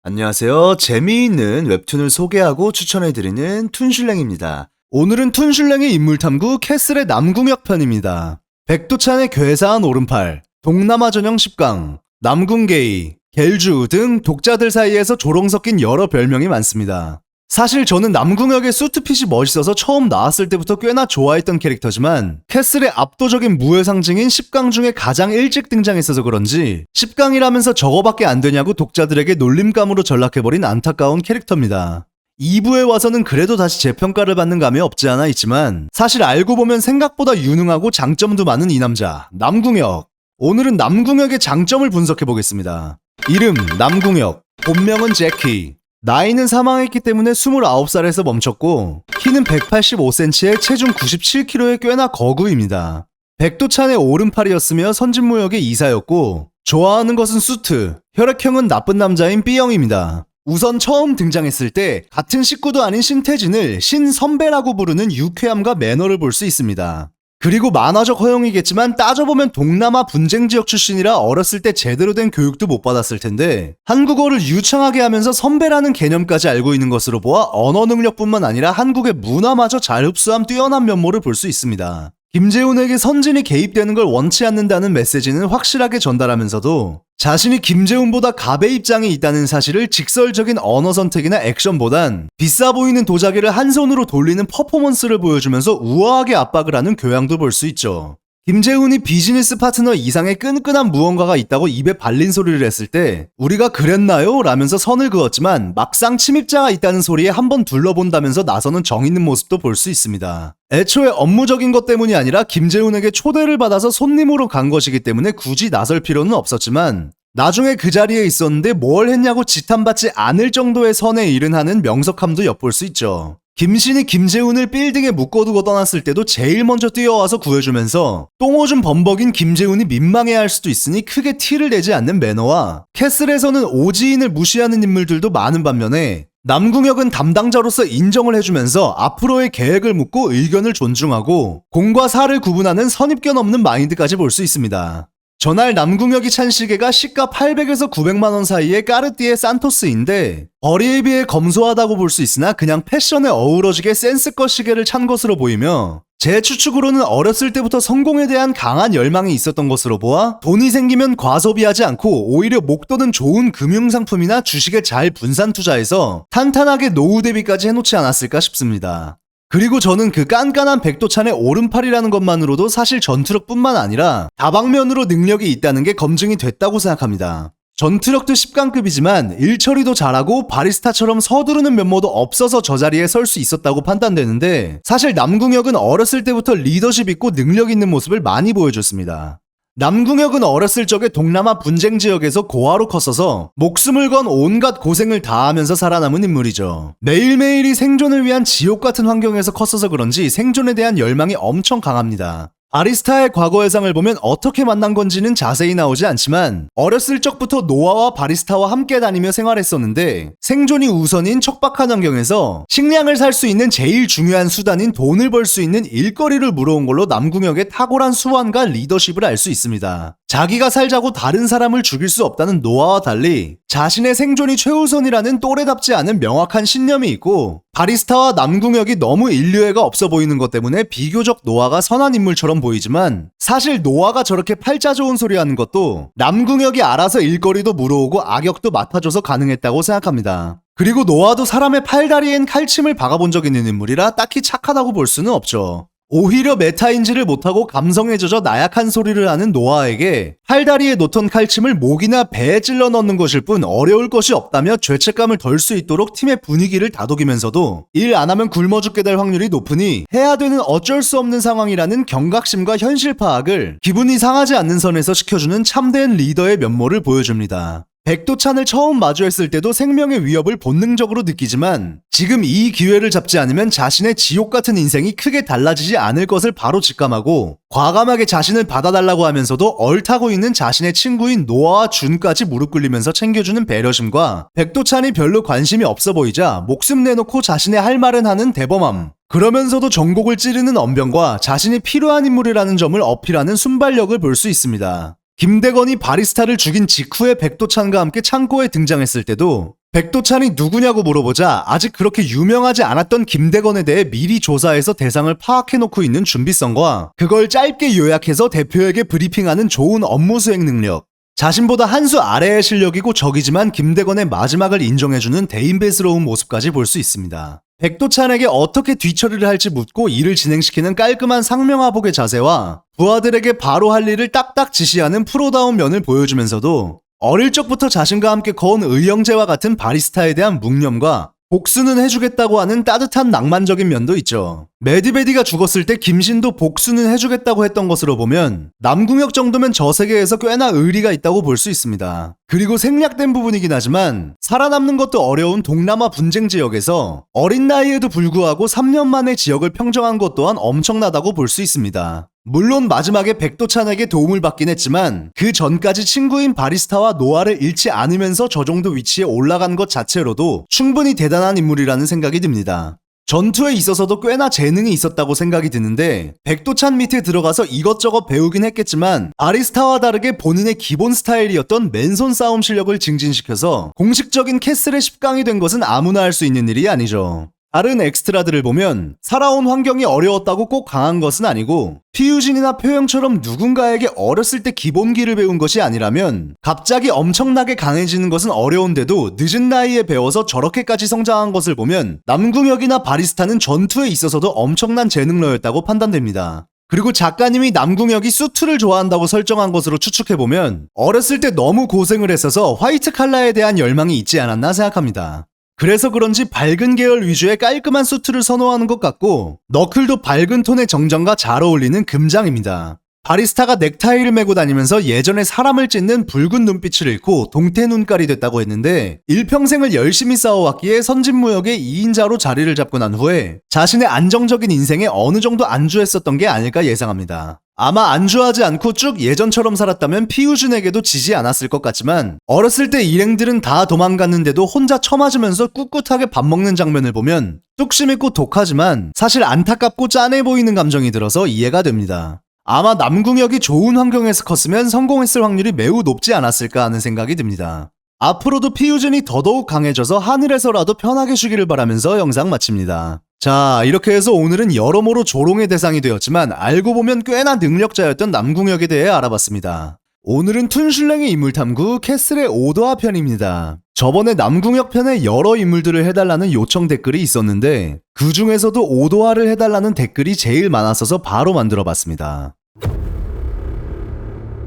안녕하세요. 재미있는 웹툰을 소개하고 추천해드리는 툰슐랭입니다. 오늘은 툰슐랭의 인물탐구 캐슬의 남궁혁 편입니다. 백두찬의 괴사한 오른팔, 동남아 전형 10강, 남궁게이, 겔주 등 독자들 사이에서 조롱 섞인 여러 별명이 많습니다. 사실 저는 남궁혁의 수트핏이 멋있어서 처음 나왔을 때부터 꽤나 좋아했던 캐릭터지만 캐슬의 압도적인 무의 상징인 10강 중에 가장 일찍 등장했어서 그런지 10강이라면서 저거밖에 안 되냐고 독자들에게 놀림감으로 전락해버린 안타까운 캐릭터입니다. 2부에 와서는 그래도 다시 재평가를 받는 감이 없지 않아 있지만 사실 알고 보면 생각보다 유능하고 장점도 많은 이 남자 남궁혁. 오늘은 남궁혁의 장점을 분석해보겠습니다. 이름 남궁혁, 본명은 제키. 나이는 사망했기 때문에 29살에서 멈췄고 키는 185cm에 체중 97kg의 꽤나 거구입니다. 백두찬의 오른팔이었으며 선진무역의 이사였고 좋아하는 것은 수트, 혈액형은 나쁜 남자인 B형입니다. 우선 처음 등장했을 때 같은 식구도 아닌 신태진을 신선배라고 부르는 유쾌함과 매너를 볼 수 있습니다. 그리고 만화적 허용이겠지만 따져보면 동남아 분쟁 지역 출신이라 어렸을 때 제대로 된 교육도 못 받았을 텐데 한국어를 유창하게 하면서 선배라는 개념까지 알고 있는 것으로 보아 언어 능력뿐만 아니라 한국의 문화마저 잘 흡수한 뛰어난 면모를 볼 수 있습니다. 김재훈에게 선진이 개입되는 걸 원치 않는다는 메시지는 확실하게 전달하면서도 자신이 김재훈보다 갑의 입장에 있다는 사실을 직설적인 언어 선택이나 액션보단 비싸 보이는 도자기를 한 손으로 돌리는 퍼포먼스를 보여주면서 우아하게 압박을 하는 교양도 볼 수 있죠. 김재훈이 비즈니스 파트너 이상의 끈끈한 무언가가 있다고 입에 발린 소리를 했을 때 우리가 그랬나요? 라면서 선을 그었지만 막상 침입자가 있다는 소리에 한번 둘러본다면서 나서는 정 있는 모습도 볼 수 있습니다. 애초에 업무적인 것 때문이 아니라 김재훈에게 초대를 받아서 손님으로 간 것이기 때문에 굳이 나설 필요는 없었지만 나중에 그 자리에 있었는데 뭘 했냐고 지탄받지 않을 정도의 선의 일은 하는 명석함도 엿볼 수 있죠. 김신이 김재훈을 빌딩에 묶어두고 떠났을 때도 제일 먼저 뛰어와서 구해주면서 똥오줌 범벅인 김재훈이 민망해할 수도 있으니 크게 티를 내지 않는 매너와 캐슬에서는 오지인을 무시하는 인물들도 많은 반면에 남궁혁은 담당자로서 인정을 해주면서 앞으로의 계획을 묻고 의견을 존중하고 공과 사를 구분하는 선입견 없는 마인드까지 볼 수 있습니다. 전날 남궁혁이 찬 시계가 시가 800에서 900만원 사이의 까르띠에 산토스인데 거리에 비해 검소하다고 볼 수 있으나 그냥 패션에 어우러지게 센스껏 시계를 찬 것으로 보이며 제 추측으로는 어렸을 때부터 성공에 대한 강한 열망이 있었던 것으로 보아 돈이 생기면 과소비하지 않고 오히려 목돈은 좋은 금융상품이나 주식에 잘 분산 투자해서 탄탄하게 노후 대비까지 해놓지 않았을까 싶습니다. 그리고 저는 그 깐깐한 백두찬의 오른팔이라는 것만으로도 사실 전투력뿐만 아니라 다방면으로 능력이 있다는 게 검증이 됐다고 생각합니다. 전투력도 10강급이지만 일처리도 잘하고 바리스타처럼 서두르는 면모도 없어서 저 자리에 설 수 있었다고 판단되는데 사실 남궁혁은 어렸을 때부터 리더십 있고 능력 있는 모습을 많이 보여줬습니다. 남궁혁은 어렸을 적에 동남아 분쟁 지역에서 고아로 컸어서 목숨을 건 온갖 고생을 다하면서 살아남은 인물이죠. 매일매일이 생존을 위한 지옥 같은 환경에서 컸어서 그런지 생존에 대한 열망이 엄청 강합니다. 바리스타의 과거 회상을 보면 어떻게 만난 건지는 자세히 나오지 않지만 어렸을 적부터 노아와 바리스타와 함께 다니며 생활했었는데 생존이 우선인 척박한 환경에서 식량을 살 수 있는 제일 중요한 수단인 돈을 벌 수 있는 일거리를 물어온 걸로 남궁혁의 탁월한 수완과 리더십을 알 수 있습니다. 자기가 살자고 다른 사람을 죽일 수 없다는 노아와 달리 자신의 생존이 최우선이라는 또래답지 않은 명확한 신념이 있고 바리스타와 남궁혁이 너무 인류애가 없어 보이는 것 때문에 비교적 노아가 선한 인물처럼 보이지만 사실 노아가 저렇게 팔자 좋은 소리 하는 것도 남궁혁이 알아서 일거리도 물어오고 악역도 맡아줘서 가능했다고 생각합니다. 그리고 노아도 사람의 팔다리엔 칼침을 박아본 적 있는 인물이라 딱히 착하다고 볼 수는 없죠. 오히려 메타인지를 못하고 감성에 젖어 나약한 소리를 하는 노아에게 팔다리에 놓던 칼침을 목이나 배에 찔러 넣는 것일 뿐 어려울 것이 없다며 죄책감을 덜 수 있도록 팀의 분위기를 다독이면서도 일 안 하면 굶어 죽게 될 확률이 높으니 해야 되는 어쩔 수 없는 상황이라는 경각심과 현실 파악을 기분이 상하지 않는 선에서 시켜주는 참된 리더의 면모를 보여줍니다. 백두찬을 처음 마주했을 때도 생명의 위협을 본능적으로 느끼지만 지금 이 기회를 잡지 않으면 자신의 지옥 같은 인생이 크게 달라지지 않을 것을 바로 직감하고 과감하게 자신을 받아달라고 하면서도 얼타고 있는 자신의 친구인 노아와 준까지 무릎 꿇리면서 챙겨주는 배려심과 백두찬이 별로 관심이 없어 보이자 목숨 내놓고 자신의 할 말은 하는 대범함, 그러면서도 전곡을 찌르는 언변과 자신이 필요한 인물이라는 점을 어필하는 순발력을 볼 수 있습니다. 김대건이 바리스타를 죽인 직후에 백도찬과 함께 창고에 등장했을 때도 백도찬이 누구냐고 물어보자 아직 그렇게 유명하지 않았던 김대건에 대해 미리 조사해서 대상을 파악해놓고 있는 준비성과 그걸 짧게 요약해서 대표에게 브리핑하는 좋은 업무 수행 능력, 자신보다 한 수 아래의 실력이고 적이지만 김대건의 마지막을 인정해주는 대인배스러운 모습까지 볼 수 있습니다. 백도찬에게 어떻게 뒤처리를 할지 묻고 일을 진행시키는 깔끔한 상명하복의 자세와 부하들에게 바로 할 일을 딱딱 지시하는 프로다운 면을 보여주면서도 어릴 적부터 자신과 함께 거운 의형제와 같은 바리스타에 대한 묵념과 복수는 해주겠다고 하는 따뜻한 낭만적인 면도 있죠. 메디베디가 죽었을 때 김신도 복수는 해주겠다고 했던 것으로 보면 남궁혁 정도면 저 세계에서 꽤나 의리가 있다고 볼 수 있습니다. 그리고 생략된 부분이긴 하지만 살아남는 것도 어려운 동남아 분쟁 지역에서 어린 나이에도 불구하고 3년 만에 지역을 평정한 것 또한 엄청나다고 볼 수 있습니다. 물론 마지막에 백도찬에게 도움을 받긴 했지만 그 전까지 친구인 바리스타와 노아를 잃지 않으면서 저 정도 위치에 올라간 것 자체로도 충분히 대단한 인물이라는 생각이 듭니다. 전투에 있어서도 꽤나 재능이 있었다고 생각이 드는데 백도찬 밑에 들어가서 이것저것 배우긴 했겠지만 바리스타와 다르게 본인의 기본 스타일이었던 맨손 싸움 실력을 증진시켜서 공식적인 캐슬의 10강이 된 것은 아무나 할 수 있는 일이 아니죠. 다른 엑스트라들을 보면 살아온 환경이 어려웠다고 꼭 강한 것은 아니고 피유진이나 표영처럼 누군가에게 어렸을 때 기본기를 배운 것이 아니라면 갑자기 엄청나게 강해지는 것은 어려운데도 늦은 나이에 배워서 저렇게까지 성장한 것을 보면 남궁혁이나 바리스타는 전투에 있어서도 엄청난 재능러였다고 판단됩니다. 그리고 작가님이 남궁혁이 수트를 좋아한다고 설정한 것으로 추측해보면 어렸을 때 너무 고생을 했어서 화이트 칼라에 대한 열망이 있지 않았나 생각합니다. 그래서 그런지 밝은 계열 위주의 깔끔한 수트를 선호하는 것 같고 너클도 밝은 톤의 정장과 잘 어울리는 금장입니다. 바리스타가 넥타이를 메고 다니면서 예전에 사람을 찢는 붉은 눈빛을 잃고 동태 눈깔이 됐다고 했는데 일평생을 열심히 싸워왔기에 선진무역의 2인자로 자리를 잡고 난 후에 자신의 안정적인 인생에 어느 정도 안주했었던 게 아닐까 예상합니다. 아마 안주하지 않고 쭉 예전처럼 살았다면 피우준에게도 지지 않았을 것 같지만 어렸을 때 일행들은 다 도망갔는데도 혼자 처맞으면서 꿋꿋하게 밥 먹는 장면을 보면 뚝심 있고 독하지만 사실 안타깝고 짠해 보이는 감정이 들어서 이해가 됩니다. 아마 남궁혁이 좋은 환경에서 컸으면 성공했을 확률이 매우 높지 않았을까 하는 생각이 듭니다. 앞으로도 피우준이 더더욱 강해져서 하늘에서라도 편하게 쉬기를 바라면서 영상 마칩니다. 자, 이렇게 해서 오늘은 여러모로 조롱의 대상이 되었지만 알고 보면 꽤나 능력자였던 남궁혁에 대해 알아봤습니다. 오늘은 툰슐랭의 인물탐구 캐슬의 오더하 편입니다. 저번에 남궁혁 편에 여러 인물들을 해달라는 요청 댓글이 있었는데 그 중에서도 오더하를 해달라는 댓글이 제일 많았어서 바로 만들어봤습니다.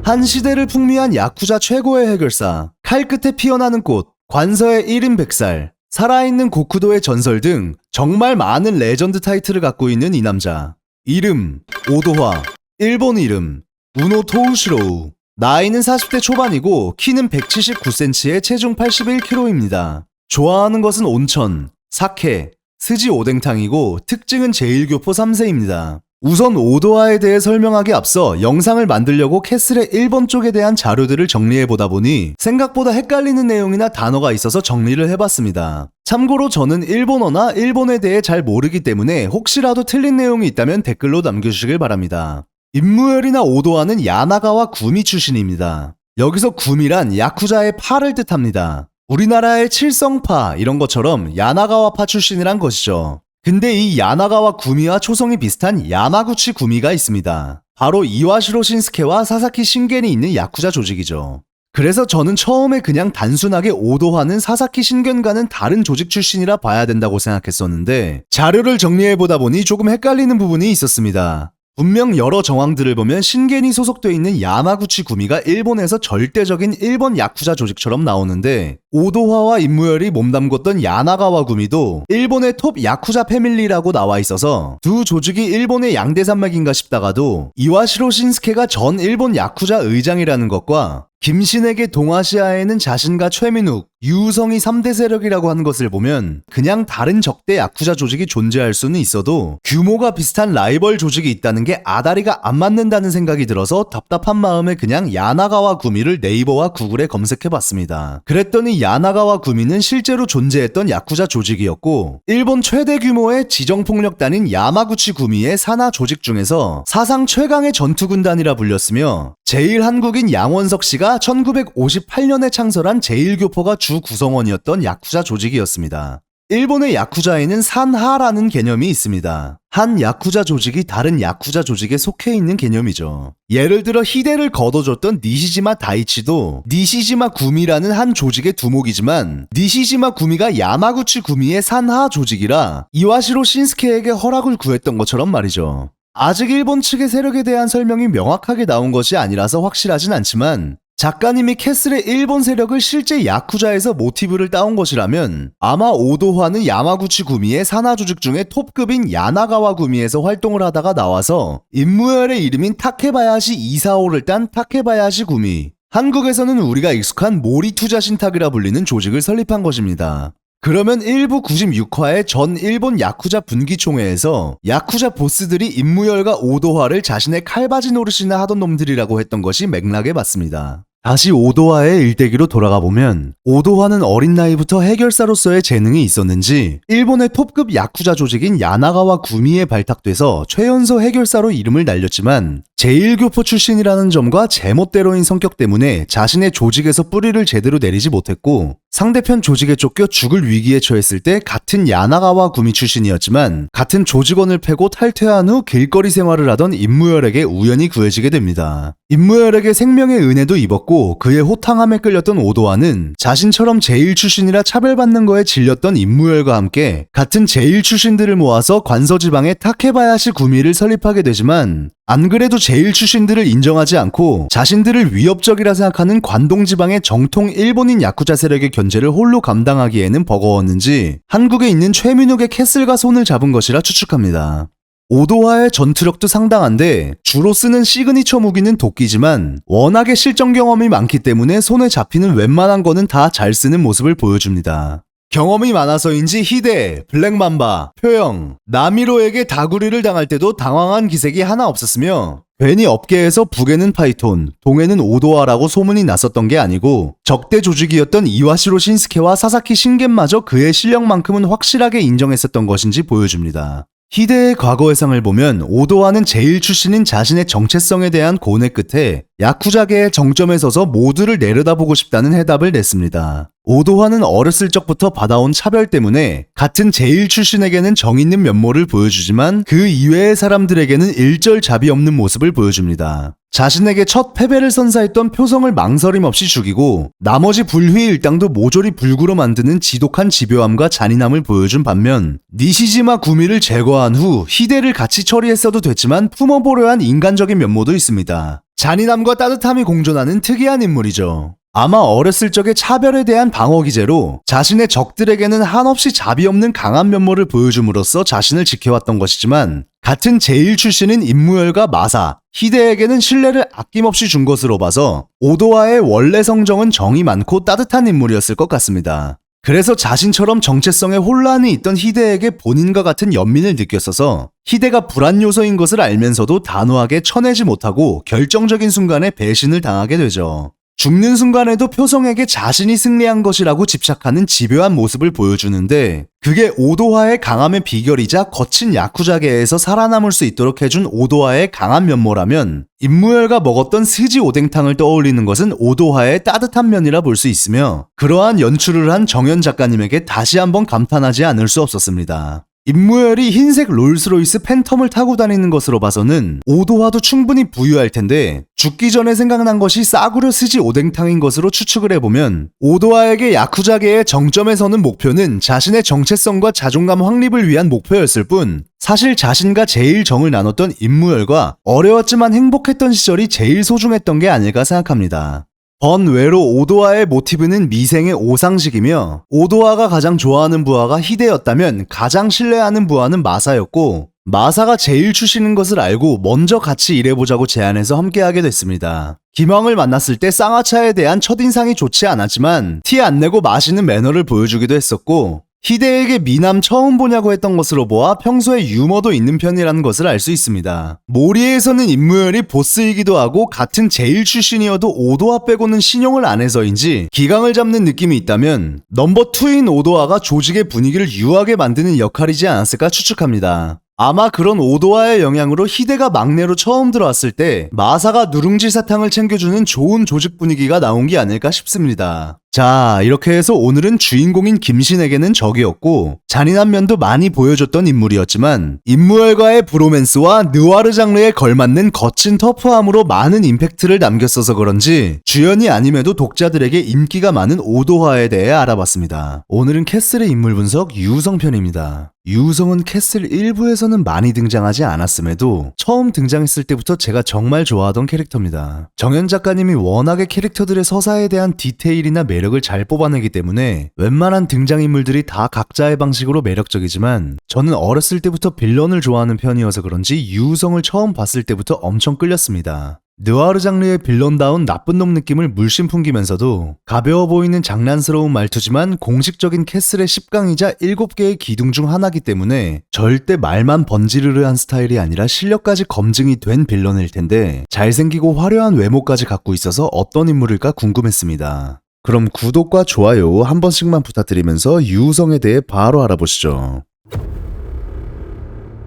한 시대를 풍미한 야쿠자 최고의 해결사, 칼끝에 피어나는 꽃, 관서의 1인 100살, 살아있는 고쿠도의 전설 등 정말 많은 레전드 타이틀을 갖고 있는 이 남자. 이름, 오도화. 일본 이름, 우노 토우시로우. 나이는 40대 초반이고 키는 179cm에 체중 81kg입니다. 좋아하는 것은 온천, 사케, 스지 오뎅탕이고 특징은 제1교포 3세입니다. 우선 오도하에 대해 설명하기 앞서 영상을 만들려고 캐슬의 일본 쪽에 대한 자료들을 정리해보다 보니 생각보다 헷갈리는 내용이나 단어가 있어서 정리를 해봤습니다. 참고로 저는 일본어나 일본에 대해 잘 모르기 때문에 혹시라도 틀린 내용이 있다면 댓글로 남겨주시길 바랍니다. 임무열이나 오도하는 야나가와 구미 출신입니다. 여기서 구미란 야쿠자의 파를 뜻합니다. 우리나라의 칠성파 이런 것처럼 야나가와파 출신이란 것이죠. 근데 이 야나가와 구미와 초성이 비슷한 야마구치 구미가 있습니다. 바로 이와시로 신스케와 사사키 신겐이 있는 야쿠자 조직이죠. 그래서 저는 처음에 그냥 단순하게 오도하는 사사키 신겐과는 다른 조직 출신이라 봐야 된다고 생각했었는데 자료를 정리해보다 보니 조금 헷갈리는 부분이 있었습니다. 분명 여러 정황들을 보면 신겐이 소속돼 있는 야마구치 구미가 일본에서 절대적인 일본 야쿠자 조직처럼 나오는데 오도화와 임무열이 몸담궜던 야나가와 구미도 일본의 톱 야쿠자 패밀리라고 나와 있어서 두 조직이 일본의 양대산맥인가 싶다가도 이와시로 신스케가 전 일본 야쿠자 의장이라는 것과 김신에게 동아시아에는 자신과 최민욱, 유우성이 3대 세력이라고 하는 것을 보면 그냥 다른 적대 야쿠자 조직이 존재할 수는 있어도 규모가 비슷한 라이벌 조직이 있다는 게 아다리가 안 맞는다는 생각이 들어서 답답한 마음에 그냥 야나가와 구미를 네이버와 구글에 검색해봤습니다. 그랬더니 야나가와 구미는 실제로 존재했던 야쿠자 조직이었고 일본 최대 규모의 지정폭력단인 야마구치 구미의 산하 조직 중에서 사상 최강의 전투군단이라 불렸으며 제일 한국인 양원석 씨가 히데가 1958년에 창설한 제1교포가 주 구성원이었던 야쿠자 조직이었습니다. 일본의 야쿠자에는 산하라는 개념이 있습니다. 한 야쿠자 조직이 다른 야쿠자 조직에 속해 있는 개념이죠. 예를 들어 히데를 거둬줬던 니시지마 다이치도 니시지마 구미라는 한 조직의 두목이지만 니시지마 구미가 야마구치 구미의 산하 조직이라 이와시로 신스케에게 허락을 구했던 것처럼 말이죠. 아직 일본 측의 세력에 대한 설명이 명확하게 나온 것이 아니라서 확실하진 않지만 작가님이 캐슬의 일본 세력을 실제 야쿠자에서 모티브를 따온 것이라면 아마 오도화는 야마구치 구미의 산하 조직 중에 톱급인 야나가와 구미에서 활동을 하다가 나와서 임무열의 이름인 타케바야시 이사오를 딴 타케바야시 구미, 한국에서는 우리가 익숙한 모리 투자 신탁이라 불리는 조직을 설립한 것입니다. 그러면 1부 96화의 전 일본 야쿠자 분기총회에서 야쿠자 보스들이 임무열과 오도화를 자신의 칼바지 노릇이나 하던 놈들이라고 했던 것이 맥락에 맞습니다. 다시 오도화의 일대기로 돌아가보면 오도화는 어린 나이부터 해결사로서의 재능이 있었는지 일본의 톱급 야쿠자 조직인 야나가와 구미에 발탁돼서 최연소 해결사로 이름을 날렸지만 제1교포 출신이라는 점과 제멋대로인 성격 때문에 자신의 조직에서 뿌리를 제대로 내리지 못했고 상대편 조직에 쫓겨 죽을 위기에 처했을 때 같은 야나가와 구미 출신이었지만 같은 조직원을 패고 탈퇴한 후 길거리 생활을 하던 임무열에게 우연히 구해지게 됩니다. 임무열에게 생명의 은혜도 입었고 그의 호탕함에 끌렸던 오도화는 자신처럼 제1 출신이라 차별받는 거에 질렸던 임무열과 함께 같은 제1 출신들을 모아서 관서지방의 타케바야시 구미를 설립하게 되지만 안 그래도 제1 출신들을 인정하지 않고 자신들을 위협적이라 생각하는 관동지방의 정통 일본인 야쿠자 세력의 견제를 홀로 감당하기에는 버거웠는지 한국에 있는 최민욱의 캐슬과 손을 잡은 것이라 추측합니다. 오도화의 전투력도 상당한데 주로 쓰는 시그니처 무기는 도끼지만 워낙에 실전 경험이 많기 때문에 손에 잡히는 웬만한 거는 다 잘 쓰는 모습을 보여줍니다. 경험이 많아서인지 히데, 블랙맘바, 표영, 나미로에게 다구리를 당할 때도 당황한 기색이 하나 없었으며 괜히 업계에서 북에는 파이톤, 동에는 오도화라고 소문이 났었던 게 아니고 적대 조직이었던 이와시로 신스케와 사사키 신겐마저 그의 실력만큼은 확실하게 인정했었던 것인지 보여줍니다. 히데의 과거 회상을 보면 오도화는 제1 출신인 자신의 정체성에 대한 고뇌 끝에 야쿠자계의 정점에 서서 모두를 내려다보고 싶다는 해답을 냈습니다. 오도화는 어렸을 적부터 받아온 차별 때문에 같은 제1 출신에게는 정 있는 면모를 보여주지만 그 이외의 사람들에게는 일절잡이 없는 모습을 보여줍니다. 자신에게 첫 패배를 선사했던 표성을 망설임 없이 죽이고 나머지 불휘 일당도 모조리 불구로 만드는 지독한 집요함과 잔인함을 보여준 반면 니시지마 구미를 제거한 후 히데를 같이 처리했어도 됐지만 품어보려 한 인간적인 면모도 있습니다. 잔인함과 따뜻함이 공존하는 특이한 인물이죠. 아마 어렸을 적에 차별에 대한 방어 기제로 자신의 적들에게는 한없이 자비 없는 강한 면모를 보여줌으로써 자신을 지켜왔던 것이지만 같은 제1 출신인 임무열과 마사, 히데에게는 신뢰를 아낌없이 준 것으로 봐서 오도화의 원래 성정은 정이 많고 따뜻한 인물이었을 것 같습니다. 그래서 자신처럼 정체성에 혼란이 있던 히데에게 본인과 같은 연민을 느꼈어서 히데가 불안 요소인 것을 알면서도 단호하게 쳐내지 못하고 결정적인 순간에 배신을 당하게 되죠. 죽는 순간에도 표성에게 자신이 승리한 것이라고 집착하는 집요한 모습을 보여주는데 그게 오도화의 강함의 비결이자 거친 야쿠자계에서 살아남을 수 있도록 해준 오도화의 강한 면모라면 임무열과 먹었던 스지 오뎅탕을 떠올리는 것은 오도화의 따뜻한 면이라 볼 수 있으며 그러한 연출을 한 정현 작가님에게 다시 한번 감탄하지 않을 수 없었습니다. 임무열이 흰색 롤스로이스 팬텀을 타고 다니는 것으로 봐서는 오도화도 충분히 부유할 텐데 죽기 전에 생각난 것이 싸구려 스지 오뎅탕인 것으로 추측을 해보면 오도화에게 야쿠자계의 정점에 서는 목표는 자신의 정체성과 자존감 확립을 위한 목표였을 뿐 사실 자신과 제일 정을 나눴던 임무열과 어려웠지만 행복했던 시절이 제일 소중했던 게 아닐까 생각합니다. 번외로 오도화의 모티브는 미생의 오상식이며 오도화가 가장 좋아하는 부하가 히데였다면 가장 신뢰하는 부하는 마사였고 마사가 제일 출신인 것을 알고 먼저 같이 일해보자고 제안해서 함께하게 됐습니다. 김황을 만났을 때 쌍화차에 대한 첫인상이 좋지 않았지만 티 안 내고 마시는 매너를 보여주기도 했었고 히데에게 미남 처음 보냐고 했던 것으로 보아 평소에 유머도 있는 편이라는 것을 알 수 있습니다. 모리에서는 임무열이 보스이기도 하고 같은 제1 출신이어도 오도화 빼고는 신용을 안 해서인지 기강을 잡는 느낌이 있다면 넘버 2인 오도화가 조직의 분위기를 유하게 만드는 역할이지 않았을까 추측합니다. 아마 그런 오도와의 영향으로 희대가 막내로 처음 들어왔을 때 마사가 누룽지 사탕을 챙겨주는 좋은 조직 분위기가 나온 게 아닐까 싶습니다. 자, 이렇게 해서 오늘은 주인공인 김신에게는 적이었고 잔인한 면도 많이 보여줬던 인물이었지만 임무엘과의 브로맨스와 느와르 장르에 걸맞는 거친 터프함으로 많은 임팩트를 남겼어서 그런지 주연이 아님에도 독자들에게 인기가 많은 오도화에 대해 알아봤습니다. 오늘은 캐슬의 인물 분석 유우성 편입니다. 유우성은 캐슬 1부에서는 많이 등장하지 않았음에도 처음 등장했을 때부터 제가 정말 좋아하던 캐릭터입니다. 정현 작가님이 워낙에 캐릭터들의 서사에 대한 디테일이나 매력을 잘 뽑아내기 때문에 웬만한 등장인물들이 다 각자의 방식으로 매력적이지만 저는 어렸을 때부터 빌런을 좋아하는 편이어서 그런지 유우성을 처음 봤을 때부터 엄청 끌렸습니다. 느와르 장르의 빌런다운 나쁜 놈 느낌을 물씬 풍기면서도 가벼워 보이는 장난스러운 말투지만 공식적인 캐슬의 10강이자 7개의 기둥 중 하나이기 때문에 절대 말만 번지르르한 스타일이 아니라 실력까지 검증이 된 빌런일 텐데 잘생기고 화려한 외모까지 갖고 있어서 어떤 인물일까 궁금했습니다. 그럼 구독과 좋아요 한 번씩만 부탁드리면서 유우성에 대해 바로 알아보시죠.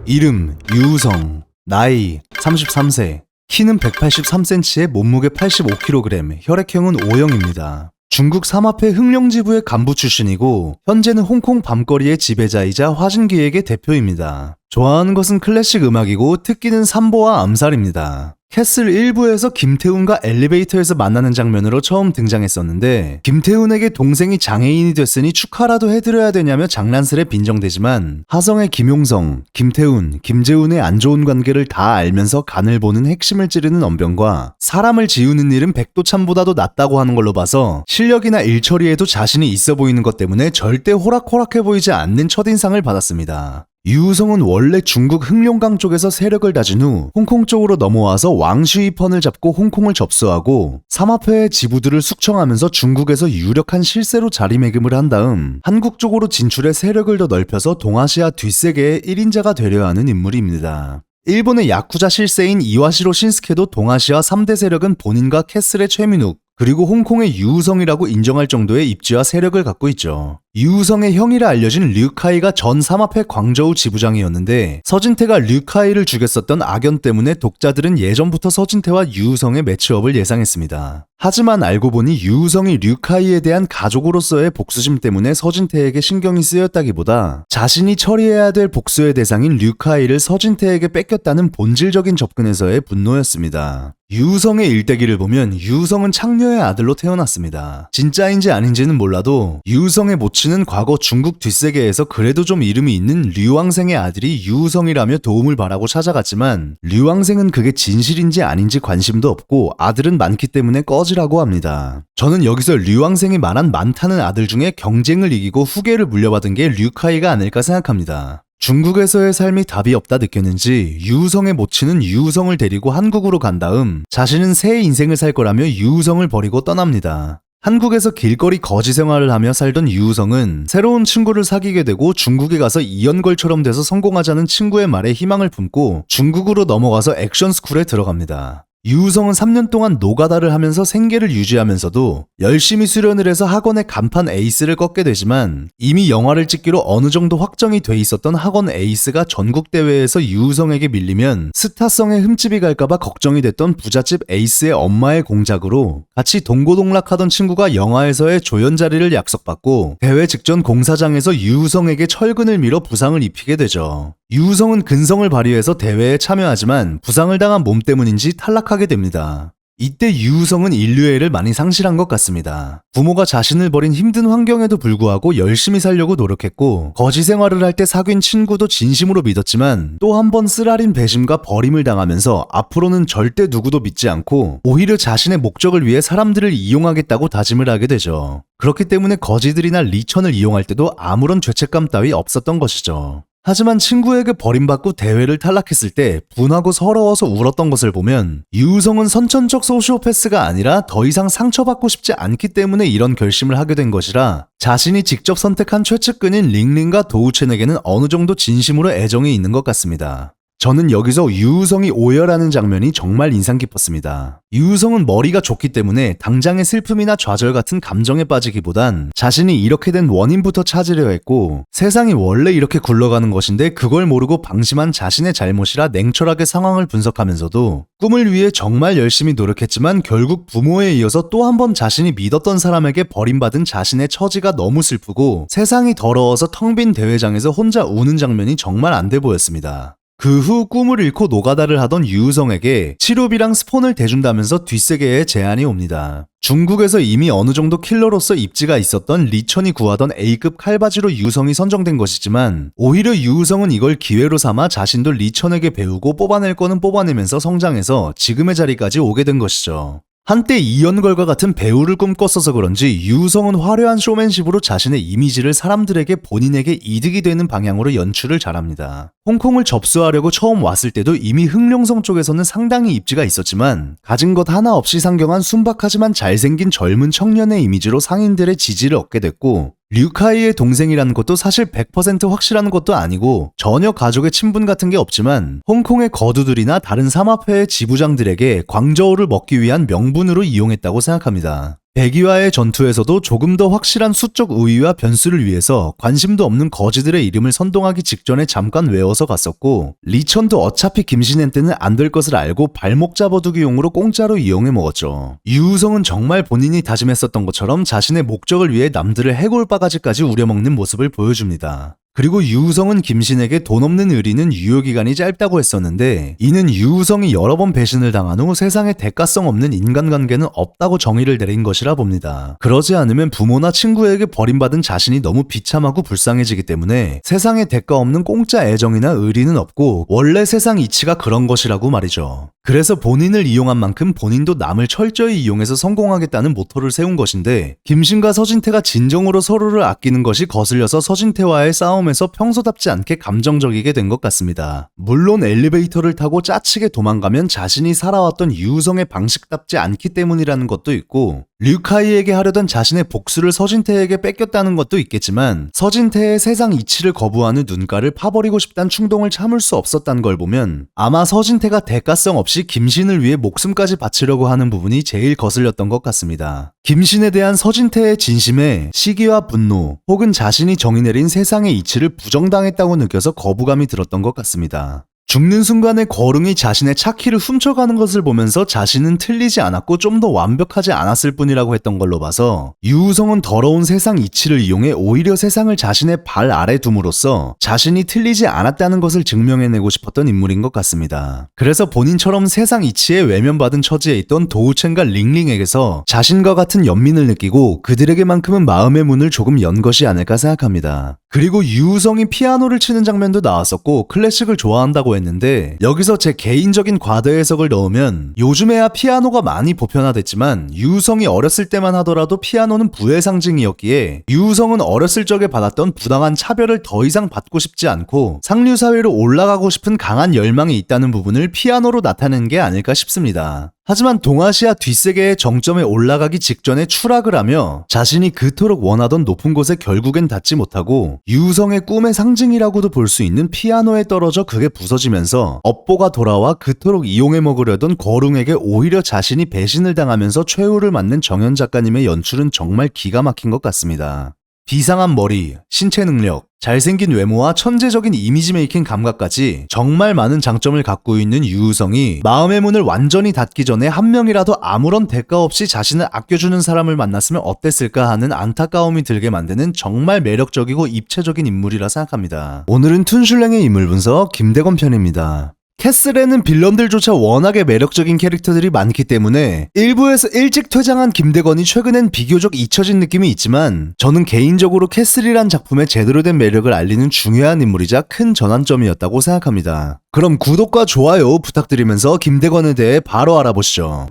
이름 유우성, 나이 33세, 키는 183cm에 몸무게 85kg, 혈액형은 O형입니다. 중국 삼합회 흑룡지부의 간부 출신이고 현재는 홍콩 밤거리의 지배자이자 화신기획의 대표입니다. 좋아하는 것은 클래식 음악이고 특기는 삼보와 암살입니다. 캐슬 1부에서 김태훈과 엘리베이터에서 만나는 장면으로 처음 등장했었는데 김태훈에게 동생이 장애인이 됐으니 축하라도 해드려야 되냐며 장난스레 빈정대지만 하성의 김용성, 김태훈, 김재훈의 안 좋은 관계를 다 알면서 간을 보는 핵심을 찌르는 언병과 사람을 지우는 일은 백도참보다도 낫다고 하는 걸로 봐서 실력이나 일처리에도 자신이 있어 보이는 것 때문에 절대 호락호락해 보이지 않는 첫인상을 받았습니다. 유우성은 원래 중국 흑룡강 쪽에서 세력을 다진 후 홍콩 쪽으로 넘어와서 왕슈이펀을 잡고 홍콩을 접수하고 삼합회의 지부들을 숙청하면서 중국에서 유력한 실세로 자리매김을 한 다음 한국 쪽으로 진출해 세력을 더 넓혀서 동아시아 뒷세계의 1인자가 되려 하는 인물입니다. 일본의 야쿠자 실세인 이와시로 신스케도 동아시아 3대 세력은 본인과 캐슬의 최민욱, 그리고 홍콩의 유우성이라고 인정할 정도의 입지와 세력을 갖고 있죠. 유우성의 형이라 알려진 류카이가 전 삼합회 광저우 지부장이었는데 서진태가 류카이를 죽였었던 악연 때문에 독자들은 예전부터 서진태와 유우성의 매치업을 예상했습니다. 하지만 알고 보니 유우성이 류카이에 대한 가족으로서의 복수심 때문에 서진태에게 신경이 쓰였다기보다 자신이 처리해야 될 복수의 대상인 류카이를 서진태에게 뺏겼다는 본질적인 접근에서의 분노였습니다. 유우성의 일대기를 보면 유우성은 창녀의 아들로 태어났습니다. 진짜인지 아닌지는 몰라도 유우성의 모친은 과거 중국 뒷세계에서 그래도 좀 이름이 있는 류왕생의 아들이 유우성이라며 도움을 바라고 찾아갔지만 류왕생은 그게 진실인지 아닌지 관심도 없고 아들은 많기 때문에 꺼지라고 합니다. 저는 여기서 류왕생이 말한 많다는 아들 중에 경쟁을 이기고 후계를 물려받은 게 류카이가 아닐까 생각합니다. 중국에서의 삶이 답이 없다 느꼈는지 유우성의 모친은 유우성을 데리고 한국으로 간 다음 자신은 새 인생을 살 거라며 유우성을 버리고 떠납니다. 한국에서 길거리 거지 생활을 하며 살던 유우성은 새로운 친구를 사귀게 되고 중국에 가서 이연걸처럼 돼서 성공하자는 친구의 말에 희망을 품고 중국으로 넘어가서 액션스쿨에 들어갑니다. 유우성은 3년 동안 노가다를 하면서 생계를 유지하면서도 열심히 수련을 해서 학원의 간판 에이스를 꺾게 되지만 이미 영화를 찍기로 어느 정도 확정이 돼 있었던 학원 에이스가 전국대회에서 유우성에게 밀리면 스타성에 흠집이 갈까봐 걱정이 됐던 부잣집 에이스의 엄마의 공작으로 같이 동고동락하던 친구가 영화에서의 조연 자리를 약속받고 대회 직전 공사장에서 유우성에게 철근을 밀어 부상을 입히게 되죠. 유우성은 근성을 발휘해서 대회에 참여하지만 부상을 당한 몸 때문인지 탈락하게 됩니다. 이때 유우성은 인류애를 많이 상실한 것 같습니다. 부모가 자신을 버린 힘든 환경에도 불구하고 열심히 살려고 노력했고 거지 생활을 할 때 사귄 친구도 진심으로 믿었지만 또 한 번 쓰라린 배신과 버림을 당하면서 앞으로는 절대 누구도 믿지 않고 오히려 자신의 목적을 위해 사람들을 이용하겠다고 다짐을 하게 되죠. 그렇기 때문에 거지들이나 리천을 이용할 때도 아무런 죄책감 따위 없었던 것이죠. 하지만 친구에게 버림받고 대회를 탈락했을 때 분하고 서러워서 울었던 것을 보면 유우성은 선천적 소시오패스가 아니라 더 이상 상처받고 싶지 않기 때문에 이런 결심을 하게 된 것이라 자신이 직접 선택한 최측근인 링링과 도우첸에게는 어느 정도 진심으로 애정이 있는 것 같습니다. 저는 여기서 유우성이 오열하는 장면이 정말 인상 깊었습니다. 유우성은 머리가 좋기 때문에 당장의 슬픔이나 좌절 같은 감정에 빠지기보단 자신이 이렇게 된 원인부터 찾으려 했고, 세상이 원래 이렇게 굴러가는 것인데 그걸 모르고 방심한 자신의 잘못이라 냉철하게 상황을 분석하면서도 꿈을 위해 정말 열심히 노력했지만 결국 부모에 이어서 또 한 번 자신이 믿었던 사람에게 버림받은 자신의 처지가 너무 슬프고 세상이 더러워서 텅 빈 대회장에서 혼자 우는 장면이 정말 안 돼 보였습니다. 그 후 꿈을 잃고 노가다를 하던 유우성에게 치료비랑 스폰을 대준다면서 뒷세계에 제안이 옵니다. 중국에서 이미 어느 정도 킬러로서 입지가 있었던 리천이 구하던 A급 칼바지로 유우성이 선정된 것이지만 오히려 유우성은 이걸 기회로 삼아 자신도 리천에게 배우고 뽑아낼 거는 뽑아내면서 성장해서 지금의 자리까지 오게 된 것이죠. 한때 이연걸과 같은 배우를 꿈꿨어서 그런지 유우성은 화려한 쇼맨십으로 자신의 이미지를 사람들에게 본인에게 이득이 되는 방향으로 연출을 잘합니다. 홍콩을 접수하려고 처음 왔을 때도 이미 흑룡성 쪽에서는 상당히 입지가 있었지만 가진 것 하나 없이 상경한 순박하지만 잘생긴 젊은 청년의 이미지로 상인들의 지지를 얻게 됐고, 류카이의 동생이라는 것도 사실 100% 확실한 것도 아니고 전혀 가족의 친분 같은 게 없지만 홍콩의 거두들이나 다른 삼합회의 지부장들에게 광저우를 먹기 위한 명분으로 이용했다고 생각합니다. 백이와의 전투에서도 조금 더 확실한 수적 우위와 변수를 위해서 관심도 없는 거지들의 이름을 선동하기 직전에 잠깐 외워서 갔었고, 리천도 어차피 김신혜 때는 안 될 것을 알고 발목 잡아두기용으로 공짜로 이용해 먹었죠. 유우성은 정말 본인이 다짐했었던 것처럼 자신의 목적을 위해 남들을 해골바가지까지 우려먹는 모습을 보여줍니다. 그리고 유우성은 김신에게 돈 없는 의리는 유효기간이 짧다고 했었는데, 이는 유우성이 여러 번 배신을 당한 후 세상에 대가성 없는 인간관계는 없다고 정의를 내린 것이라 봅니다. 그러지 않으면 부모나 친구에게 버림받은 자신이 너무 비참하고 불쌍해지기 때문에 세상에 대가 없는 공짜 애정이나 의리는 없고 원래 세상 이치가 그런 것이라고 말이죠. 그래서 본인을 이용한 만큼 본인도 남을 철저히 이용해서 성공하겠다는 모토를 세운 것인데, 김신과 서진태가 진정으로 서로를 아끼는 것이 거슬려서 서진태와의 싸움에서 평소답지 않게 감정적이게 된 것 같습니다. 물론 엘리베이터를 타고 짜치게 도망가면 자신이 살아왔던 유우성의 방식답지 않기 때문이라는 것도 있고, 류카이에게 하려던 자신의 복수를 서진태에게 뺏겼다는 것도 있겠지만 서진태의 세상 이치를 거부하는 눈가를 파버리고 싶다는 충동을 참을 수 없었다는 걸 보면 아마 서진태가 대가성 없이 김신을 위해 목숨까지 바치려고 하는 부분이 제일 거슬렸던 것 같습니다. 김신에 대한 서진태의 진심에 시기와 분노 혹은 자신이 정의내린 세상의 이치를 부정당했다고 느껴서 거부감이 들었던 것 같습니다. 죽는 순간에 거릉이 자신의 차키를 훔쳐가는 것을 보면서 자신은 틀리지 않았고 좀 더 완벽하지 않았을 뿐이라고 했던 걸로 봐서 유우성은 더러운 세상 이치를 이용해 오히려 세상을 자신의 발 아래 둠으로써 자신이 틀리지 않았다는 것을 증명해내고 싶었던 인물인 것 같습니다. 그래서 본인처럼 세상 이치에 외면받은 처지에 있던 도우첸과 링링에게서 자신과 같은 연민을 느끼고 그들에게만큼은 마음의 문을 조금 연 것이 아닐까 생각합니다. 그리고 유우성이 피아노를 치는 장면도 나왔었고 클래식을 좋아한다고 했는데, 여기서 제 개인적인 과대 해석을 넣으면 요즘에야 피아노가 많이 보편화됐지만 유우성이 어렸을 때만 하더라도 피아노는 부의 상징이었기에 유우성은 어렸을 적에 받았던 부당한 차별을 더 이상 받고 싶지 않고 상류사회로 올라가고 싶은 강한 열망이 있다는 부분을 피아노로 나타낸 게 아닐까 싶습니다. 하지만 동아시아 뒷세계의 정점에 올라가기 직전에 추락을 하며 자신이 그토록 원하던 높은 곳에 결국엔 닿지 못하고 유우성의 꿈의 상징이라고도 볼 수 있는 피아노에 떨어져 그게 부서지면서 업보가 돌아와 그토록 이용해 먹으려던 거릉에게 오히려 자신이 배신을 당하면서 최후를 맞는 정현 작가님의 연출은 정말 기가 막힌 것 같습니다. 비상한 머리, 신체 능력, 잘생긴 외모와 천재적인 이미지 메이킹 감각까지 정말 많은 장점을 갖고 있는 유우성이 마음의 문을 완전히 닫기 전에 한 명이라도 아무런 대가 없이 자신을 아껴주는 사람을 만났으면 어땠을까 하는 안타까움이 들게 만드는 정말 매력적이고 입체적인 인물이라 생각합니다. 오늘은 툰슐랭의 인물 분석 김대건 편입니다. 캐슬에는 빌런들조차 워낙에 매력적인 캐릭터들이 많기 때문에 일부에서 일찍 퇴장한 김대건이 최근엔 비교적 잊혀진 느낌이 있지만 저는 개인적으로 캐슬이란 작품의 제대로 된 매력을 알리는 중요한 인물이자 큰 전환점이었다고 생각합니다. 그럼 구독과 좋아요 부탁드리면서 김대건에 대해 바로 알아보시죠.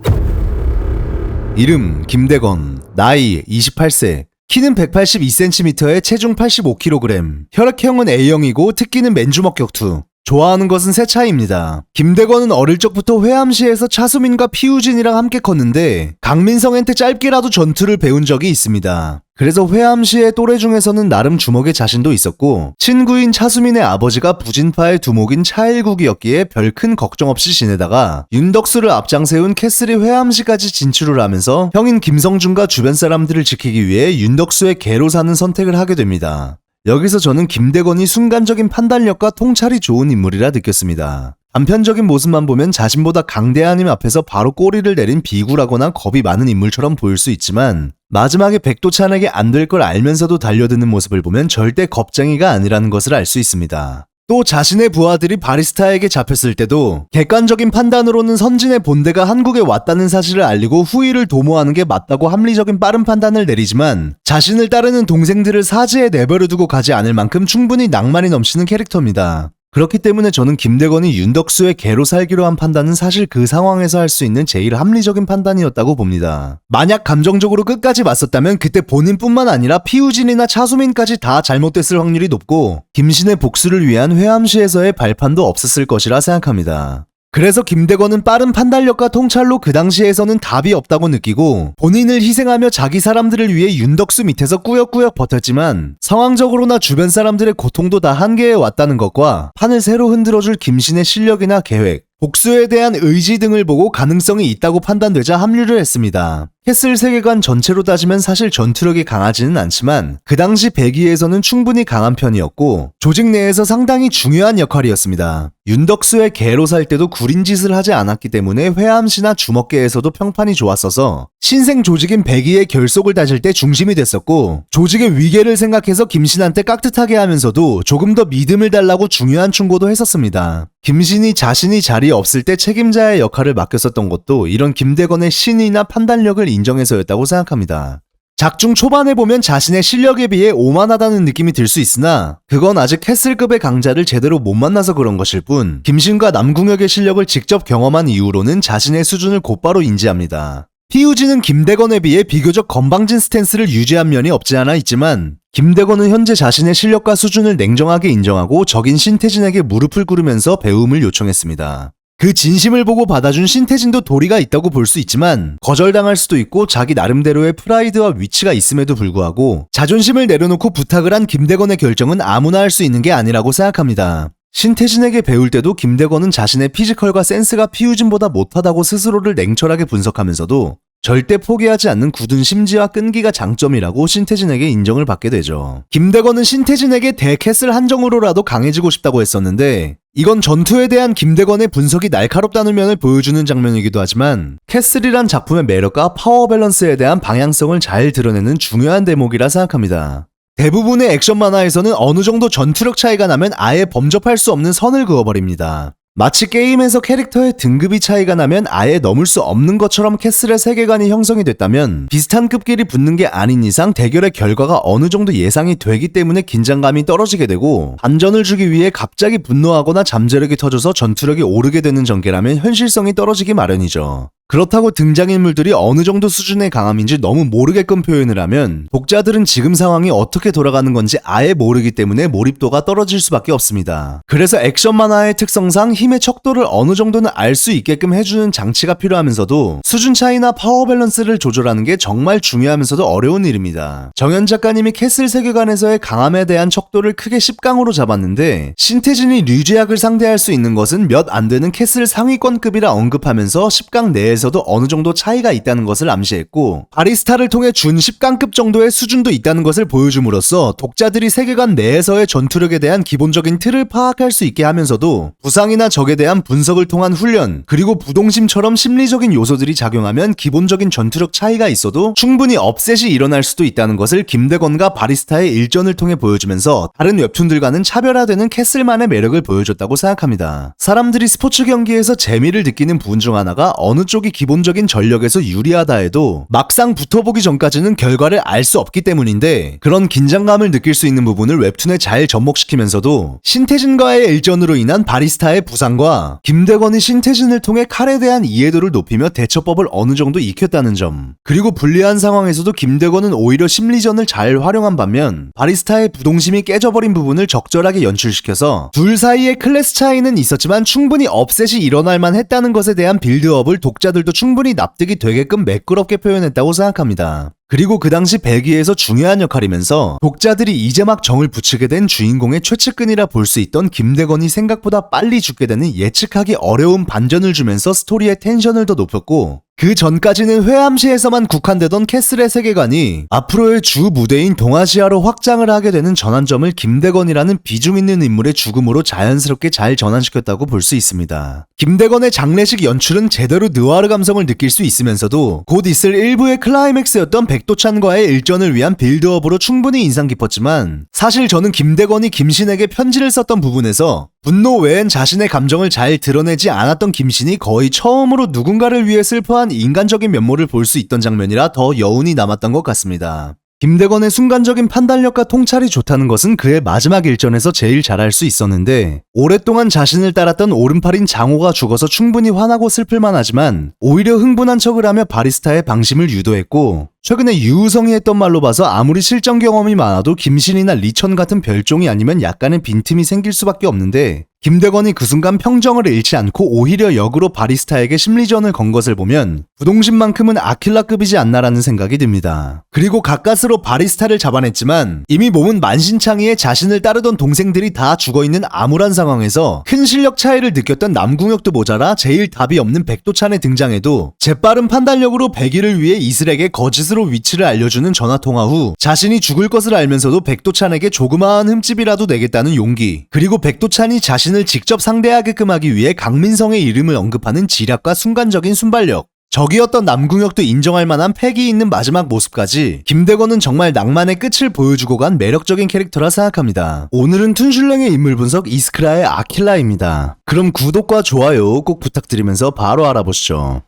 이름 김대건, 나이 28세, 키는 182cm에 체중 85kg, 혈액형은 A형이고 특기는 맨주먹 격투, 좋아하는 것은 세차입니다. 김대건은 어릴 적부터 회암시에서 차수민과 피우진이랑 함께 컸는데 강민성한테 짧게라도 전투를 배운 적이 있습니다. 그래서 회암 씨의 또래 중에서는 나름 주먹에 자신도 있었고 친구인 차수민의 아버지가 부진파의 두목인 차일국이었기에 별 큰 걱정 없이 지내다가 윤덕수를 앞장세운 캐슬이 회암 씨까지 진출을 하면서 형인 김성준과 주변 사람들을 지키기 위해 윤덕수의 개로 사는 선택을 하게 됩니다. 여기서 저는 김대건이 순간적인 판단력과 통찰이 좋은 인물이라 느꼈습니다. 단편적인 모습만 보면 자신보다 강대한 힘 앞에서 바로 꼬리를 내린 비굴하거나 겁이 많은 인물처럼 보일 수 있지만 마지막에 백도찬에게 안 될 걸 알면서도 달려드는 모습을 보면 절대 겁쟁이가 아니라는 것을 알 수 있습니다. 또 자신의 부하들이 바리스타에게 잡혔을 때도 객관적인 판단으로는 선진의 본대가 한국에 왔다는 사실을 알리고 후위를 도모하는 게 맞다고 합리적인 빠른 판단을 내리지만 자신을 따르는 동생들을 사지에 내버려두고 가지 않을 만큼 충분히 낭만이 넘치는 캐릭터입니다. 그렇기 때문에 저는 김대건이 윤덕수의 개로 살기로 한 판단은 사실 그 상황에서 할 수 있는 제일 합리적인 판단이었다고 봅니다. 만약 감정적으로 끝까지 맞섰다면 그때 본인뿐만 아니라 피우진이나 차수민까지 다 잘못됐을 확률이 높고 김신의 복수를 위한 회암시에서의 발판도 없었을 것이라 생각합니다. 그래서 김대건은 빠른 판단력과 통찰로 그 당시에서는 답이 없다고 느끼고 본인을 희생하며 자기 사람들을 위해 윤덕수 밑에서 꾸역꾸역 버텼지만 상황적으로나 주변 사람들의 고통도 다 한계에 왔다는 것과 판을 새로 흔들어줄 김신의 실력이나 계획, 복수에 대한 의지 등을 보고 가능성이 있다고 판단되자 합류를 했습니다. 캐슬 세계관 전체로 따지면 사실 전투력이 강하지는 않지만 그 당시 백의에서는 충분히 강한 편이었고 조직 내에서 상당히 중요한 역할이었습니다. 윤덕수의 개로 살 때도 구린 짓을 하지 않았기 때문에 회암시나 주먹계에서도 평판이 좋았어서 신생 조직인 백의의 결속을 다질 때 중심이 됐었고 조직의 위계를 생각해서 김신한테 깍듯하게 하면서도 조금 더 믿음을 달라고 중요한 충고도 했었습니다. 김신이 자신이 자리에 없을 때 책임자의 역할을 맡겼었던 것도 이런 김대건의 신의나 판단력을 인정해서였다고 생각합니다. 작중 초반에 보면 자신의 실력에 비해 오만하다는 느낌이 들 수 있으나 그건 아직 캐슬급의 강자를 제대로 못 만나서 그런 것일 뿐 김신과 남궁혁의 실력을 직접 경험한 이후로는 자신의 수준을 곧바로 인지합니다. 피우진은 김대건에 비해 비교적 건방진 스탠스를 유지한 면이 없지 않아 있지만 김대건은 현재 자신의 실력과 수준을 냉정하게 인정하고 적인 신태진에게 무릎을 꿇으면서 배움을 요청했습니다. 그 진심을 보고 받아준 신태진도 도리가 있다고 볼 수 있지만 거절당할 수도 있고 자기 나름대로의 프라이드와 위치가 있음에도 불구하고 자존심을 내려놓고 부탁을 한 김대건의 결정은 아무나 할 수 있는 게 아니라고 생각합니다. 신태진에게 배울 때도 김대건은 자신의 피지컬과 센스가 피우진보다 못하다고 스스로를 냉철하게 분석하면서도 절대 포기하지 않는 굳은 심지와 끈기가 장점이라고 신태진에게 인정을 받게 되죠. 김대건은 신태진에게 대캐슬 한정으로라도 강해지고 싶다고 했었는데 이건 전투에 대한 김대건의 분석이 날카롭다는 면을 보여주는 장면이기도 하지만 캐슬이란 작품의 매력과 파워 밸런스에 대한 방향성을 잘 드러내는 중요한 대목이라 생각합니다. 대부분의 액션 만화에서는 어느 정도 전투력 차이가 나면 아예 범접할 수 없는 선을 그어버립니다. 마치 게임에서 캐릭터의 등급이 차이가 나면 아예 넘을 수 없는 것처럼 캐슬의 세계관이 형성이 됐다면 비슷한 급끼리 붙는 게 아닌 이상 대결의 결과가 어느 정도 예상이 되기 때문에 긴장감이 떨어지게 되고 반전을 주기 위해 갑자기 분노하거나 잠재력이 터져서 전투력이 오르게 되는 전개라면 현실성이 떨어지기 마련이죠. 그렇다고 등장인물들이 어느 정도 수준의 강함인지 너무 모르게끔 표현을 하면 독자들은 지금 상황이 어떻게 돌아가는 건지 아예 모르기 때문에 몰입도가 떨어질 수밖에 없습니다. 그래서 액션 만화의 특성상 힘의 척도를 어느 정도는 알 수 있게끔 해주는 장치가 필요하면서도 수준 차이나 파워 밸런스를 조절하는 게 정말 중요하면서도 어려운 일입니다. 정현 작가님이 캐슬 세계관에서의 강함에 대한 척도를 크게 10강으로 잡았는데 신태진이 류제약을 상대할 수 있는 것은 몇 안 되는 캐슬 상위권급이라 언급하면서 10강 내에서 에서도 어느 정도 차이가 있다는 것을 암시했고 바리스타를 통해 준 10강급 정도의 수준도 있다는 것을 보여줌으로써 독자들이 세계관 내에서의 전투력에 대한 기본적인 틀을 파악할 수 있게 하면서도 부상이나 적에 대한 분석을 통한 훈련 그리고 부동심처럼 심리적인 요소들이 작용하면 기본적인 전투력 차이가 있어도 충분히 업셋이 일어날 수도 있다는 것을 김대건과 바리스타의 일전을 통해 보여주면서 다른 웹툰들과는 차별화되는 캐슬만의 매력을 보여줬다고 생각합니다. 사람들이 스포츠 경기에서 재미를 느끼는 부분 중 하나가 어느 쪽이 기본적인 전력에서 유리하다 해도 막상 붙어보기 전까지는 결과를 알 수 없기 때문인데 그런 긴장감을 느낄 수 있는 부분을 웹툰에 잘 접목시키면서도 신태진과의 일전으로 인한 바리스타의 부상과 김대건이 신태진을 통해 칼에 대한 이해도를 높이며 대처법을 어느 정도 익혔다는 점 그리고 불리한 상황에서도 김대건은 오히려 심리전을 잘 활용한 반면 바리스타의 부동심이 깨져버린 부분을 적절하게 연출시켜서 둘 사이의 클래스 차이는 있었지만 충분히 업셋이 일어날 만 했다는 것에 대한 빌드업을 독자들 독자들도 충분히 납득이 되게끔 매끄럽게 표현했다고 생각합니다. 그리고 그 당시 벨기에에서 중요한 역할이면서 독자들이 이제 막 정을 붙이게 된 주인공의 최측근이라 볼 수 있던 김대건이 생각보다 빨리 죽게 되는 예측하기 어려운 반전을 주면서 스토리의 텐션을 더 높였고, 그 전까지는 회암시에서만 국한되던 캐슬의 세계관이 앞으로의 주 무대인 동아시아로 확장을 하게 되는 전환점을 김대건이라는 비중 있는 인물의 죽음으로 자연스럽게 잘 전환시켰다고 볼 수 있습니다. 김대건의 장례식 연출은 제대로 느와르 감성을 느낄 수 있으면서도 곧 있을 일부의 클라이맥스였던 백도찬과의 일전을 위한 빌드업으로 충분히 인상 깊었지만, 사실 저는 김대건이 김신에게 편지를 썼던 부분에서 분노 외엔 자신의 감정을 잘 드러내지 않았던 김신이 거의 처음으로 누군가를 위해 슬퍼한 인간적인 면모를 볼 수 있던 장면이라 더 여운이 남았던 것 같습니다. 김대건의 순간적인 판단력과 통찰이 좋다는 것은 그의 마지막 일전에서 제일 잘할 수 있었는데, 오랫동안 자신을 따랐던 오른팔인 장호가 죽어서 충분히 화나고 슬플만 하지만 오히려 흥분한 척을 하며 바리스타의 방심을 유도했고, 최근에 유우성이 했던 말로 봐서 아무리 실전 경험이 많아도 김신이나 리천 같은 별종이 아니면 약간의 빈틈이 생길 수밖에 없는데, 김대건이 그 순간 평정을 잃지 않고 오히려 역으로 바리스타에게 심리전을 건 것을 보면 부동심만큼은 아킬라급이지 않나라는 생각이 듭니다. 그리고 가까스로 바리스타를 잡아냈지만 이미 몸은 만신창이에 자신을 따르던 동생들이 다 죽어있는 암울한 상황에서 큰 실력 차이를 느꼈던 남궁혁도 모자라 제일 답이 없는 백도찬의 등장에도 재빠른 판단력으로 백일을 위해 이슬에게 거짓으로 위치를 알려주는 전화통화 후 자신이 죽을 것을 알면서도 백도찬에게 조그마한 흠집이라도 내겠다는 용기, 그리고 백도찬이 자신을 직접 상대하게끔 하기 위해 강민성의 이름을 언급하는 지략과 순간적인 순발력, 적이었던 남궁혁도 인정할 만한 패기 있는 마지막 모습까지 김대건은 정말 낭만의 끝을 보여주고 간 매력적인 캐릭터라 생각합니다. 오늘은 툰슐랭의 인물 분석 이스크라의 아킬라입니다. 그럼 구독과 좋아요 꼭 부탁드리면서 바로 알아보시죠.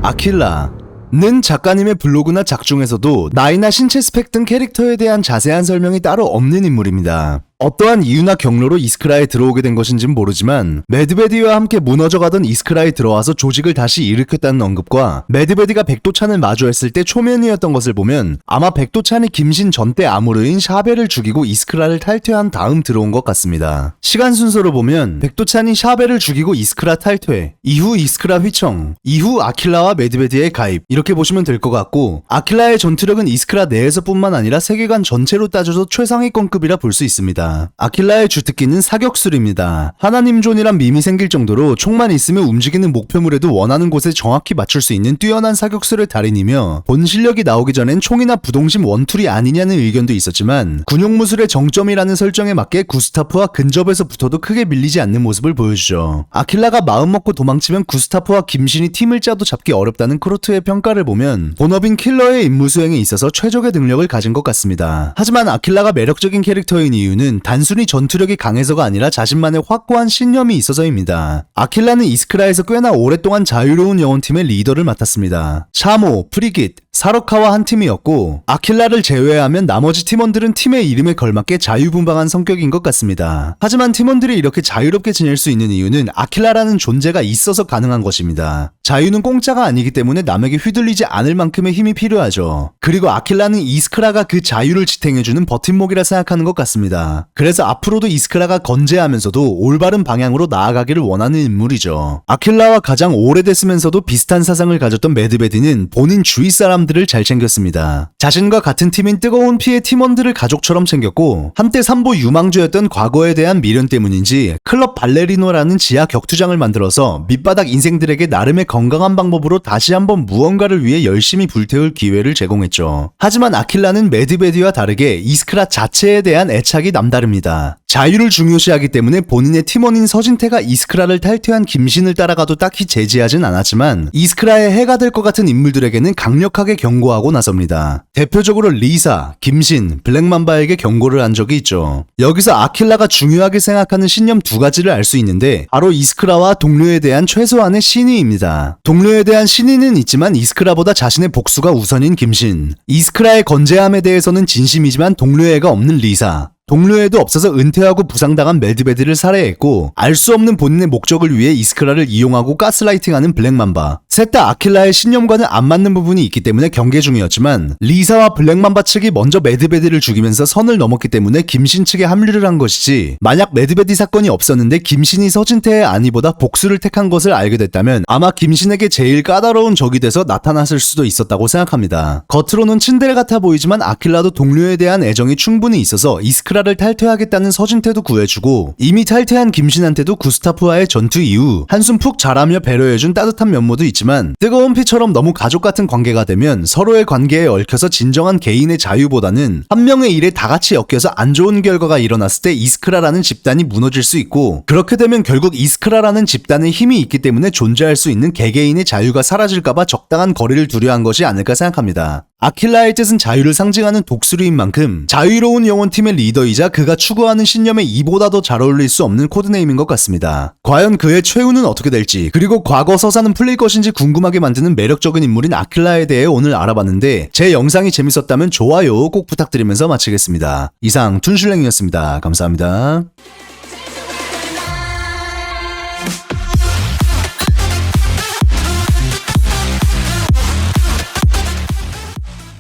아킬라는 작가님의 블로그나 작중에서도 나이나 신체 스펙 등 캐릭터에 대한 자세한 설명이 따로 없는 인물입니다. 어떠한 이유나 경로로 이스크라에 들어오게 된 것인지는 모르지만 매드베디와 함께 무너져가던 이스크라에 들어와서 조직을 다시 일으켰다는 언급과 매드베디가 백도찬을 마주했을 때 초면이었던 것을 보면 아마 백도찬이 김신 전대 아무르인 샤벨을 죽이고 이스크라를 탈퇴한 다음 들어온 것 같습니다. 시간 순서로 보면 백도찬이 샤벨을 죽이고 이스크라 탈퇴, 이후 이스크라 휘청, 이후 아킬라와 매드베디의 가입, 이렇게 보시면 될 것 같고, 아킬라의 전투력은 이스크라 내에서뿐만 아니라 세계관 전체로 따져서 최상위권급이라 볼 수 있습니다. 아킬라의 주특기는 사격술입니다. 하나님 존이란 밈이 생길 정도로 총만 있으면 움직이는 목표물에도 원하는 곳에 정확히 맞출 수 있는 뛰어난 사격술의 달인이며, 본 실력이 나오기 전엔 총이나 부동심 원툴이 아니냐는 의견도 있었지만 군용무술의 정점이라는 설정에 맞게 구스타프와 근접에서 붙어도 크게 밀리지 않는 모습을 보여주죠. 아킬라가 마음먹고 도망치면 구스타프와 김신이 팀을 짜도 잡기 어렵다는 크로트의 평가를 보면 본업인 킬러의 임무 수행에 있어서 최적의 능력을 가진 것 같습니다. 하지만 아킬라가 매력적인 캐릭터인 이유는 단순히 전투력이 강해서가 아니라 자신만의 확고한 신념이 있어서입니다. 아킬라는 이스크라에서 꽤나 오랫동안 자유로운 영혼팀의 리더를 맡았습니다. 샤모, 프리깃, 사러카와 한 팀이었고, 아킬라를 제외하면 나머지 팀원들은 팀의 이름에 걸맞게 자유분방한 성격인 것 같습니다. 하지만 팀원들이 이렇게 자유롭게 지낼 수 있는 이유는 아킬라라는 존재가 있어서 가능한 것입니다. 자유는 공짜가 아니기 때문에 남에게 휘둘리지 않을 만큼의 힘이 필요하죠. 그리고 아킬라는 이스크라가 그 자유를 지탱해주는 버팀목이라 생각하는 것 같습니다. 그래서 앞으로도 이스크라가 건재하면서도 올바른 방향으로 나아가기를 원하는 인물이죠. 아킬라와 가장 오래됐으면서도 비슷한 사상을 가졌던 매드베디는 본인 주위 사람들을 잘 챙겼습니다. 자신과 같은 팀인 뜨거운 피의 팀원들을 가족처럼 챙겼고, 한때 삼보 유망주였던 과거에 대한 미련 때문인지 클럽 발레리노라는 지하 격투장을 만들어서 밑바닥 인생들에게 나름의 건강한 방법으로 다시 한번 무언가를 위해 열심히 불태울 기회를 제공했죠. 하지만 아킬라는 매드베디와 다르게 이스크라 자체에 대한 애착이 남다릅니다. 자유를 중요시하기 때문에 본인의 팀원인 서진태가 이스크라를 탈퇴한 김신을 따라가도 딱히 제지하진 않았지만 이스크라의 해가 될 것 같은 인물들에게는 강력하게 경고하고 나섭니다. 대표적으로 리사, 김신, 블랙맘바에게 경고를 한 적이 있죠. 여기서 아킬라가 중요하게 생각하는 신념 두 가지를 알 수 있는데 바로 이스크라와 동료에 대한 최소한의 신의입니다. 동료에 대한 신의는 있지만 이스크라보다 자신의 복수가 우선인 김신, 이스크라의 건재함에 대해서는 진심이지만 동료애가 없는 리사, 동료애도 없어서 은퇴하고 부상당한 매드베디를 살해했고 알 수 없는 본인의 목적을 위해 이스크라를 이용하고 가스라이팅하는 블랙맘바, 셋 다 아킬라의 신념과는 안 맞는 부분이 있기 때문에 경계 중이었지만 리사와 블랙맘바 측이 먼저 매드베디를 죽이면서 선을 넘었기 때문에 김신 측에 합류를 한 것이지, 만약 매드베디 사건이 없었는데 김신이 서진태의 안위보다 복수를 택한 것을 알게 됐다면 아마 김신에게 제일 까다로운 적이 돼서 나타났을 수도 있었다고 생각합니다. 겉으로는 츤데레 같아 보이지만 아킬라도 동료에 대한 애정이 충분히 있어서 이스크라를 탈퇴하겠다는 서진태도 구해주고, 이미 탈퇴한 김신한테도 구스타프와의 전투 이후 한숨 푹 자라며 배려해준 따뜻한 면모도 있지만, 뜨거운 피처럼 너무 가족 같은 관계가 되면 서로의 관계에 얽혀서 진정한 개인의 자유보다는 한 명의 일에 다 같이 엮여서 안 좋은 결과가 일어났을 때 이스크라라는 집단이 무너질 수 있고, 그렇게 되면 결국 이스크라라는 집단의 힘이 있기 때문에 존재할 수 있는 개개인의 자유가 사라질까봐 적당한 거리를 두려 한 것이 아닐까 생각합니다. 아킬라의 뜻은 자유를 상징하는 독수리인 만큼 자유로운 영혼팀의 리더이자 그가 추구하는 신념에 이보다 더 잘 어울릴 수 없는 코드네임인 것 같습니다. 과연 그의 최후는 어떻게 될지, 그리고 과거 서사는 풀릴 것인지 궁금하게 만드는 매력적인 인물인 아킬라에 대해 오늘 알아봤는데, 제 영상이 재밌었다면 좋아요 꼭 부탁드리면서 마치겠습니다. 이상 툰슐랭이었습니다. 감사합니다.